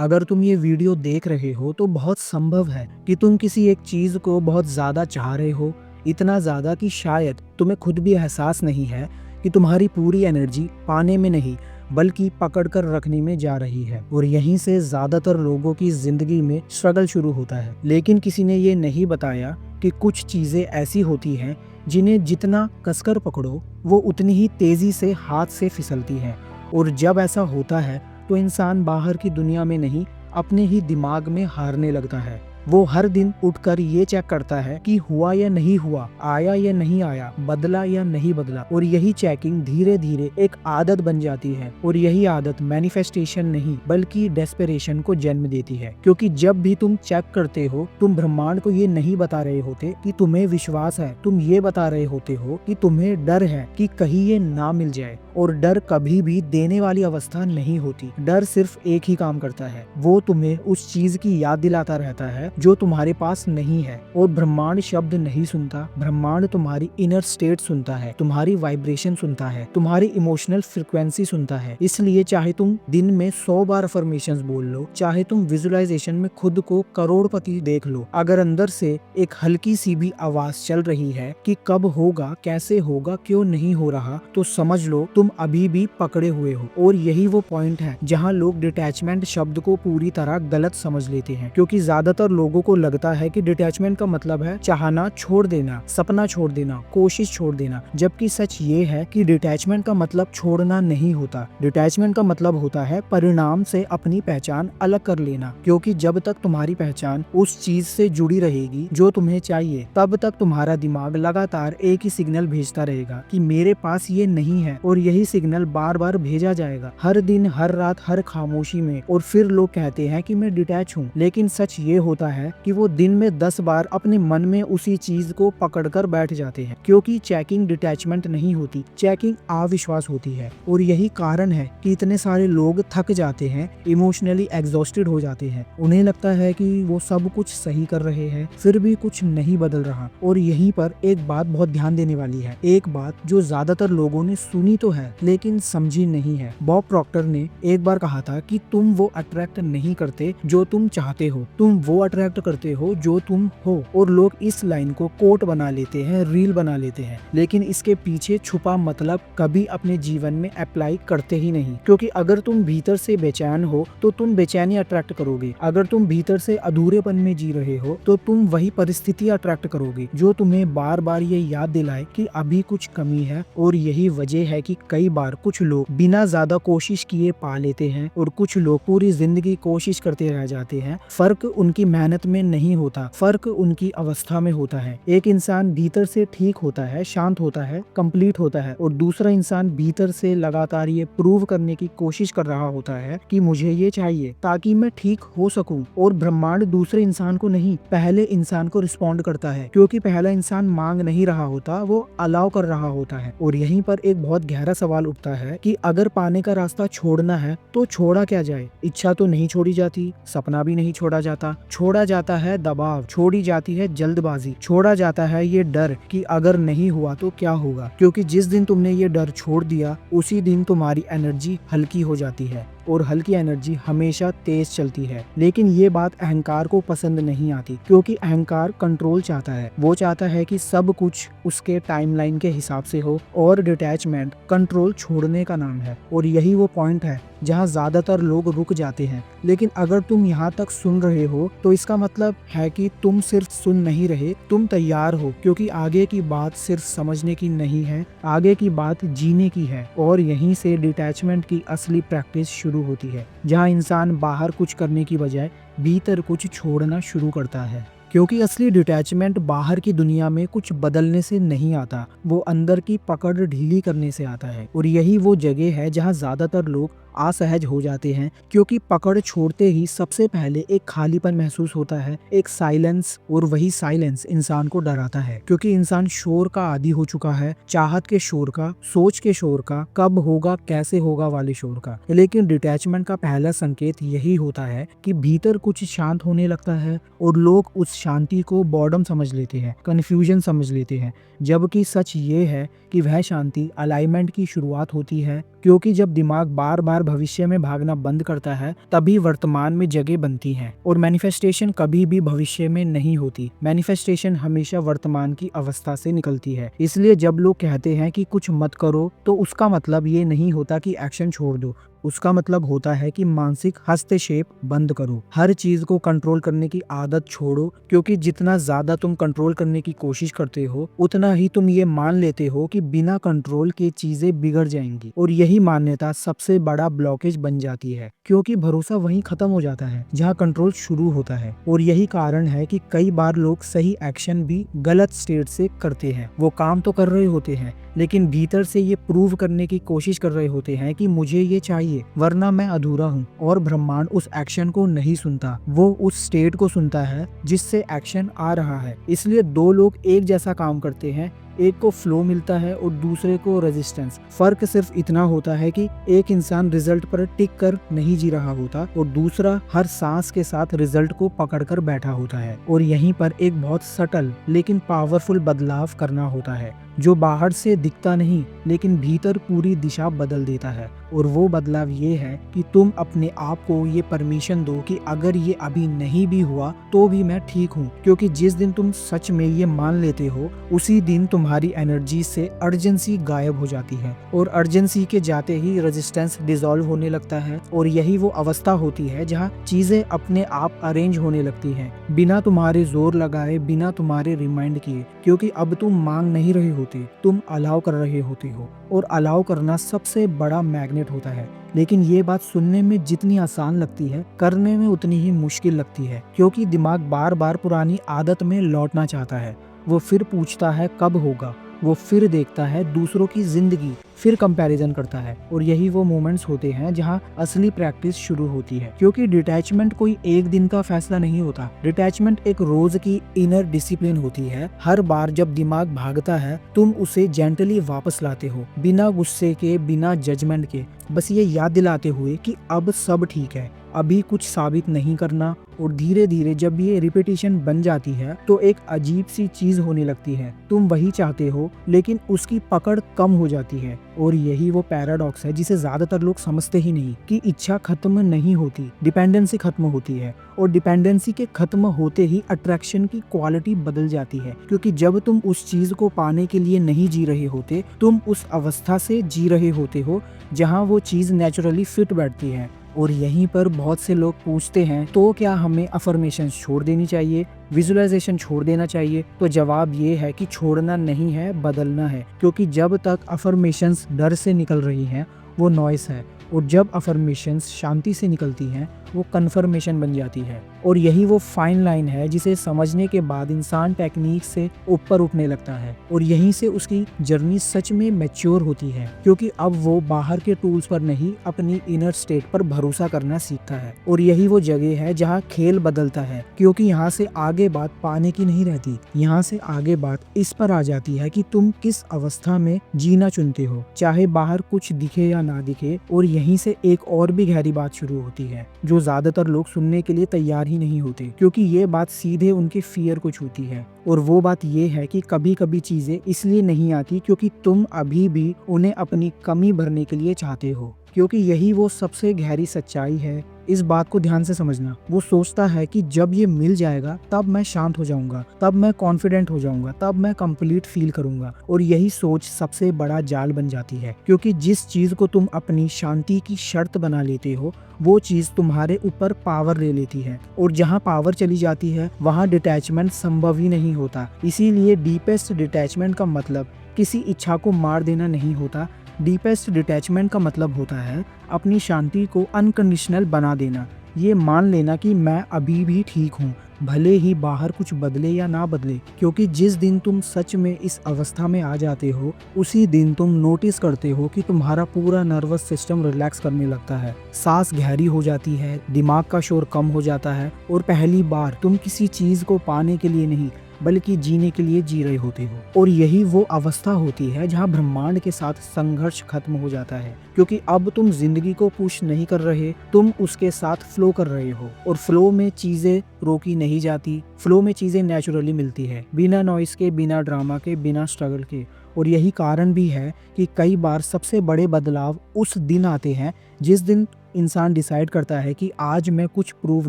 अगर तुम ये वीडियो देख रहे हो तो बहुत संभव है कि तुम किसी एक चीज को बहुत ज्यादा चाह रहे हो, इतना ज्यादा कि शायद तुम्हें खुद भी एहसास नहीं है कि तुम्हारी पूरी एनर्जी पाने में नहीं बल्कि पकड़ कर रखने में जा रही है। और यहीं से ज्यादातर लोगों की जिंदगी में स्ट्रगल शुरू होता है। लेकिन किसी ने ये नहीं बताया कि कुछ चीजें ऐसी होती हैं जिन्हें जितना कसकर पकड़ो वो उतनी ही तेजी से हाथ से फिसलती हैं। और जब ऐसा होता है तो इंसान बाहर की दुनिया में नहीं, अपने ही दिमाग में हारने लगता है। वो हर दिन उठकर ये चेक करता है कि हुआ या नहीं हुआ, आया या नहीं आया, बदला या नहीं बदला। और यही चेकिंग धीरे धीरे एक आदत बन जाती है। और यही आदत मैनिफेस्टेशन नहीं बल्कि डेस्परेशन को जन्म देती है। क्योंकि जब भी तुम चेक करते हो, तुम ब्रह्मांड को ये नहीं बता रहे होते कि तुम्हें विश्वास है, तुम ये बता रहे होते हो कि तुम्हें डर है कि कहीं ये ना मिल जाए। और डर कभी भी देने वाली अवस्था नहीं होती। डर सिर्फ एक ही काम करता है, वो तुम्हें उस चीज की याद दिलाता रहता है जो तुम्हारे पास नहीं है। और ब्रह्मांड शब्द नहीं सुनता, ब्रह्मांड तुम्हारी इनर स्टेट सुनता है, तुम्हारी वाइब्रेशन सुनता है, तुम्हारी इमोशनल फ्रिक्वेंसी सुनता है। इसलिए चाहे तुम दिन में 100 बार अफर्मेशंस बोल लो, चाहे तुम विजुअलाइजेशन में खुद को करोड़पति देख लो, अगर अंदर से एक हल्की सी भी आवाज चल रही है कि कब होगा, कैसे होगा, क्यों नहीं हो रहा, तो समझ लो तुम अभी भी पकड़े हुए हो। और यही वो पॉइंट है जहाँ लोग डिटैचमेंट शब्द को पूरी तरह गलत समझ लेते हैं। क्योंकि ज्यादातर लोगों को लगता है कि डिटैचमेंट का मतलब है चाहना छोड़ देना, सपना छोड़ देना, कोशिश छोड़ देना। जबकि सच ये है कि डिटैचमेंट का मतलब छोड़ना नहीं होता। डिटैचमेंट का मतलब होता है परिणाम से अपनी पहचान अलग कर लेना। क्योंकि जब तक तुम्हारी पहचान उस चीज से जुड़ी रहेगी जो तुम्हें चाहिए, तब तक तुम्हारा दिमाग लगातार एक ही सिग्नल भेजता रहेगा कि मेरे पास ये नहीं है। और यही सिग्नल बार बार भेजा जाएगा, हर दिन, हर रात, हर खामोशी में। और फिर लोग कहते हैं कि मैं डिटैच हूँ, लेकिन सच ये होता है कि वो दिन में 10 बार अपने मन में उसी चीज को पकड़कर बैठ जाते हैं। क्योंकि चेकिंग डिटैचमेंट नहीं होती, चेकिंग अविश्वास होती है। और यही कारण है कि इतने सारे लोग थक जाते हैं, इमोशनली एग्जॉस्टेड हो जाते हैं। उन्हें लगता है कि वो सब कुछ सही कर रहे हैं, फिर भी कुछ नहीं बदल रहा। और यहीं पर एक बात बहुत ध्यान देने वाली है, एक बात जो ज्यादातर लोगों ने सुनी तो है लेकिन समझी नहीं है। बॉब प्रॉक्टर ने एक बार कहा था कि तुम वो अट्रैक्ट नहीं करते जो तुम चाहते हो, तुम वो अट्रैक्ट करते हो जो तुम हो। और लोग इस लाइन को कोट बना लेते हैं, रील बना लेते हैं, लेकिन इसके पीछे छुपा मतलब कभी अपने जीवन में अप्लाई करते ही नहीं। क्योंकि अगर तुम भीतर से बेचैन हो तो तुम बेचैनी अट्रैक्ट करोगे। अगर तुम भीतर से अधूरेपन में जी रहे हो तो तुम वही परिस्थिति अट्रैक्ट करोगे जो तुम्हें बार बार ये याद दिलाए कि अभी कुछ कमी है। और यही वजह है कि कई बार कुछ लोग बिना ज्यादा कोशिश किए पा लेते हैं और कुछ लोग पूरी जिंदगी कोशिश करते रह जाते हैं। फर्क उनकी मेहनत में नहीं होता, फर्क उनकी अवस्था में होता है। एक इंसान भीतर से ठीक होता है, शांत होता है, कंप्लीट होता है, और दूसरा इंसान भीतर से लगातार ये प्रूव करने की कोशिश कर रहा होता है कि मुझे ये चाहिए ताकि मैं ठीक हो सकूं। और ब्रह्मांड दूसरे इंसान को नहीं, पहले इंसान को रिस्पॉन्ड करता है। क्योंकि पहला इंसान मांग नहीं रहा होता, वो अलाउ कर रहा होता है। और यहीं पर एक बहुत गहरा सवाल उठता है कि अगर पाने का रास्ता छोड़ना है तो छोड़ा क्या जाए। इच्छा तो नहीं छोड़ी जाती, सपना भी नहीं छोड़ा जाता, छोड़ा जाता है दबाव, छोड़ी जाती है जल्दबाजी, छोड़ा जाता है ये डर कि अगर नहीं हुआ तो क्या होगा। क्योंकि जिस दिन तुमने ये डर छोड़ दिया उसी दिन तुम्हारी एनर्जी हल्की हो जाती है। और हल्की एनर्जी हमेशा तेज चलती है। लेकिन ये बात अहंकार को पसंद नहीं आती, क्योंकि अहंकार कंट्रोल चाहता है। वो चाहता है कि सब कुछ उसके टाइमलाइन के हिसाब से हो। और डिटैचमेंट कंट्रोल छोड़ने का नाम है। और यही वो पॉइंट है जहाँ ज्यादातर लोग रुक जाते हैं। लेकिन अगर तुम यहाँ तक सुन रहे हो तो इसका मतलब है कि तुम सिर्फ सुन नहीं रहे, तुम तैयार हो। क्योंकि आगे की बात सिर्फ समझने की नहीं है, आगे की बात जीने की है। और यहीं से डिटैचमेंट की असली प्रैक्टिस शुरू होती है, जहाँ इंसान बाहर कुछ करने की बजाय भीतर कुछ छोड़ना शुरू करता है। क्योंकि असली डिटैचमेंट बाहर की दुनिया में कुछ बदलने से नहीं आता, वो अंदर की पकड़ ढीली करने से आता है। और यही वो जगह है जहाँ ज्यादातर लोग असहज हो जाते हैं। क्योंकि पकड़ छोड़ते ही सबसे पहले एक खालीपन महसूस होता है, एक साइलेंस। और वही साइलेंस इंसान को डराता है। क्योंकि इंसान शोर का आदी हो चुका है, चाहत के शोर का, सोच के शोर का, कब होगा, कैसे होगा वाले शोर का। लेकिन डिटैचमेंट का पहला संकेत यही होता है कि भीतर कुछ शांत होने लगता है। और लोग उस शांति को बॉर्डम समझ लेते हैं, कंफ्यूजन समझ लेते हैं। जबकि सच ये है कि वह शांति अलाइनमेंट की शुरुआत होती है। क्योंकि जब दिमाग बार बार बार भविष्य में भागना बंद करता है तभी वर्तमान में जगह बनती है। और मैनिफेस्टेशन कभी भी भविष्य में नहीं होती, मैनिफेस्टेशन हमेशा वर्तमान की अवस्था से निकलती है। इसलिए जब लोग कहते हैं कि कुछ मत करो तो उसका मतलब ये नहीं होता कि एक्शन छोड़ दो, उसका मतलब होता है कि मानसिक हस्तक्षेप बंद करो। हर चीज को कंट्रोल करने की आदत छोड़ो, क्योंकि जितना ज्यादा तुम कंट्रोल करने की कोशिश करते हो उतना ही तुम ये मान लेते हो कि बिना कंट्रोल के चीजें बिगड़ जाएंगी। और यही मान्यता सबसे बड़ा ब्लॉकेज बन जाती है, क्योंकि भरोसा वहीं खत्म हो जाता है जहाँ कंट्रोल शुरू होता है। और यही कारण है कि कई बार लोग सही एक्शन भी गलत स्टेट से करते हैं। वो काम तो कर रहे होते हैं लेकिन भीतर से ये प्रूव करने की कोशिश कर रहे होते हैं कि मुझे ये चाहिए वरना मैं अधूरा हूँ। और ब्रह्मांड उस एक्शन को नहीं सुनता, वो उस स्टेट को सुनता है जिससे एक्शन आ रहा है। इसलिए दो लोग एक जैसा काम करते हैं, एक को फ्लो मिलता है और दूसरे को रेजिस्टेंस। फर्क सिर्फ इतना होता है कि एक इंसान रिजल्ट पर टिक कर नहीं जी रहा होता और दूसरा हर सांस के साथ रिजल्ट को पकड़कर बैठा होता है। और यहीं पर एक बहुत सटल लेकिन पावरफुल बदलाव करना होता है, जो बाहर से दिखता नहीं लेकिन भीतर पूरी दिशा बदल देता है। और वो बदलाव ये है कि तुम अपने आप को ये परमिशन दो कि अगर ये अभी नहीं भी हुआ तो भी मैं ठीक हूँ। क्योंकि जिस दिन तुम सच में ये मान लेते हो उसी दिन तुम्हारी एनर्जी से अर्जेंसी गायब हो जाती है, और अर्जेंसी के जाते ही रेजिस्टेंस डिसॉल्व होने लगता है। और यही वो अवस्था होती है जहाँ चीजें अपने आप अरेंज होने लगती हैं, बिना तुम्हारे जोर लगाए, बिना तुम्हारे रिमाइंड किए। क्योंकि अब तुम मांग नहीं रहे होते, तुम अलाउ कर रहे होते हो। और अलाउ करना सबसे बड़ा मैग्नेट होता है। लेकिन ये बात सुनने में जितनी आसान लगती है, करने में उतनी ही मुश्किल लगती है। क्योंकि दिमाग बार बार पुरानी आदत में लौटना चाहता है। वो फिर पूछता है कब होगा, वो फिर देखता है दूसरों की जिंदगी, फिर कंपैरिजन करता है। और यही वो मोमेंट्स होते हैं जहाँ असली प्रैक्टिस शुरू होती है। क्योंकि डिटैचमेंट कोई एक दिन का फैसला नहीं होता, डिटैचमेंट एक रोज की इनर डिसिप्लिन होती है। हर बार जब दिमाग भागता है तुम उसे जेंटली वापस लाते हो, बिना गुस्से के, बिना जजमेंट के, बस ये याद दिलाते हुए कि अब सब ठीक है, अभी कुछ साबित नहीं करना। और धीरे धीरे जब ये रिपीटिशन बन जाती है तो एक अजीब सी चीज होने लगती है। तुम वही चाहते हो लेकिन उसकी पकड़ कम हो जाती है। और यही वो पैराडॉक्स है जिसे ज्यादातर लोग समझते ही नहीं, कि इच्छा खत्म नहीं होती, डिपेंडेंसी खत्म होती है। और डिपेंडेंसी के खत्म होते ही अट्रैक्शन की क्वालिटी बदल जाती है। क्योंकि जब तुम उस चीज को पाने के लिए नहीं जी रहे होते, तुम उस अवस्था से जी रहे होते हो जहाँ वो चीज नेचुरली फिट बैठती है। और यहीं पर बहुत से लोग पूछते हैं तो क्या हमें अफर्मेशंस छोड़ देनी चाहिए, विजुअलाइजेशन छोड़ देना चाहिए? तो जवाब ये है कि छोड़ना नहीं है, बदलना है। क्योंकि जब तक अफर्मेशंस डर से निकल रही हैं वो नॉइस है, और जब अफर्मेशंस शांति से निकलती हैं वो कन्फर्मेशन बन जाती है। और यही वो फाइन लाइन है जिसे समझने के बाद इंसान टेक्निक से ऊपर उठने लगता है। और यहीं से उसकी जर्नी सच में मैच्योर होती है, क्योंकि अब वो बाहर के टूल्स पर नहीं, अपनी इनर स्टेट पर भरोसा करना सीखता है। और यही वो जगह है जहाँ खेल बदलता है, क्योंकि यहाँ से आगे बात पाने की नहीं रहती, यहाँ से आगे बात इस पर आ जाती है कि तुम किस अवस्था में जीना चुनते हो, चाहे बाहर कुछ दिखे या ना दिखे। और यहीं से एक और भी गहरी बात शुरू होती है जो ज्यादातर लोग सुनने के लिए तैयार ही नहीं होते, क्योंकि ये बात सीधे उनके फियर को छूती है। और वो बात ये है कि कभी कभी चीजें इसलिए नहीं आती क्योंकि तुम अभी भी उन्हें अपनी कमी भरने के लिए चाहते हो। क्योंकि यही वो सबसे गहरी सच्चाई है। इस बात को ध्यान से समझना। वो सोचता है कि जब ये मिल जाएगा तब मैं शांत हो जाऊंगा, तब मैं कॉन्फिडेंट हो जाऊंगा, तब मैं कंप्लीट फील करूंगा। और यही सोच सबसे बड़ा जाल बन जाती है, क्योंकि जिस चीज को तुम अपनी शांति की शर्त बना लेते हो वो चीज तुम्हारे ऊपर पावर ले लेती है। और जहाँ पावर चली जाती है वहाँ डिटैचमेंट संभव ही नहीं होता। इसीलिए डीपेस्ट डिटैचमेंट का मतलब किसी इच्छा को मार देना नहीं होता। डीपेस्ट डिटैचमेंट का मतलब होता है अपनी शांति को अनकंडीशनल बना देना, ये मान लेना कि मैं अभी भी ठीक हूँ, भले ही बाहर कुछ बदले या ना बदले। क्योंकि जिस दिन तुम सच में इस अवस्था में आ जाते हो उसी दिन तुम नोटिस करते हो कि तुम्हारा पूरा नर्वस सिस्टम रिलैक्स करने लगता है, सांस गहरी हो जाती है, दिमाग का शोर कम हो जाता है, और पहली बार तुम किसी चीज को पाने के लिए नहीं बल्कि जीने के लिए जी रहे होते हो। और यही वो अवस्था होती है जहाँ ब्रह्मांड के साथ संघर्ष खत्म हो जाता है, क्योंकि अब तुम जिंदगी को पुश नहीं कर रहे, तुम उसके साथ फ्लो कर रहे हो। और फ्लो में चीजें रोकी नहीं जाती, फ्लो में चीजें नेचुरली मिलती है, बिना नॉइस के, बिना ड्रामा के, बिना स्ट्रगल के। और यही कारण भी है कि कई बार सबसे बड़े बदलाव उस दिन आते हैं जिस दिन इंसान डिसाइड करता है कि आज मैं कुछ प्रूव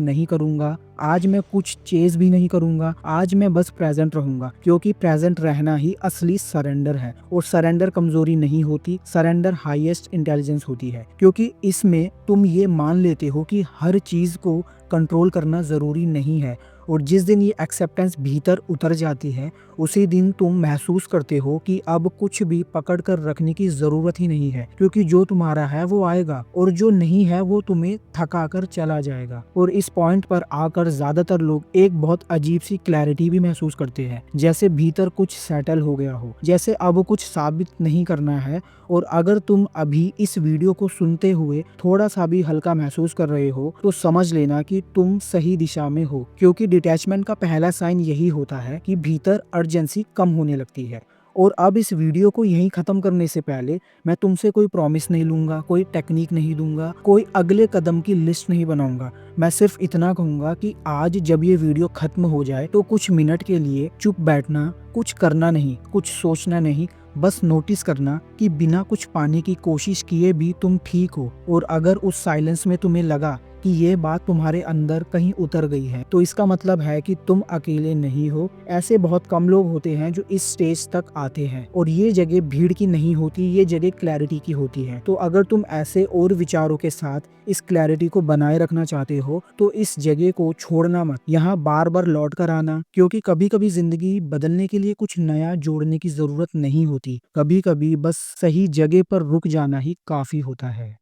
नहीं करूंगा, आज मैं कुछ चेज भी नहीं करूंगा, आज मैं बस प्रेजेंट रहूंगा, क्योंकि प्रेजेंट रहना ही असली सरेंडर है। और सरेंडर कमजोरी नहीं होती, सरेंडर हाईएस्ट इंटेलिजेंस होती है, क्योंकि इसमें तुम ये मान लेते हो कि हर चीज को कंट्रोल करना जरूरी नहीं है। और जिस दिन ये एक्सेप्टेंस भीतर उतर जाती है, उसी दिन तुम महसूस करते हो कि अब कुछ भी पकड़ कर रखने की जरूरत ही नहीं है, क्योंकि जो तुम्हारा है वो आएगा और जो नहीं है वो तुम्हें थका कर चला जाएगा। और इस पॉइंट पर आकर ज्यादातर लोग एक बहुत अजीब सी क्लैरिटी भी महसूस करते हैं, जैसे भीतर कुछ सेटल हो गया हो, जैसे अब कुछ साबित नहीं करना है। और अगर तुम अभी इस वीडियो को सुनते हुए थोड़ा सा भी हल्का महसूस कर रहे हो, तो समझ लेना कि तुम सही दिशा में हो, क्योंकि डिटैचमेंट का पहला साइन यही होता है कि भीतर अर्जेंसी कम होने लगती है। और अब इस वीडियो को यहीं ख़त्म करने से पहले मैं तुमसे कोई प्रॉमिस नहीं लूँगा, कोई टेक्निक नहीं दूंगा, कोई अगले कदम की लिस्ट नहीं बनाऊंगा। मैं सिर्फ इतना कहूँगा कि आज जब ये वीडियो ख़त्म हो जाए तो कुछ मिनट के लिए चुप बैठना, कुछ करना नहीं, कुछ सोचना नहीं, बस नोटिस करना कि बिना कुछ पाने की कोशिश किए भी तुम ठीक हो। और अगर उस साइलेंस में तुम्हें लगा कि ये बात तुम्हारे अंदर कहीं उतर गई है, तो इसका मतलब है कि तुम अकेले नहीं हो। ऐसे बहुत कम लोग होते हैं जो इस स्टेज तक आते हैं, और ये जगह भीड़ की नहीं होती, ये जगह क्लैरिटी की होती है। तो अगर तुम ऐसे और विचारों के साथ इस क्लैरिटी को बनाए रखना चाहते हो, तो इस जगह को छोड़ना मत, यहाँ बार बार लौट कर आना, क्योंकि कभी कभी जिंदगी बदलने के लिए कुछ नया जोड़ने की जरूरत नहीं होती, कभी कभी बस सही जगह पर रुक जाना ही काफी होता है।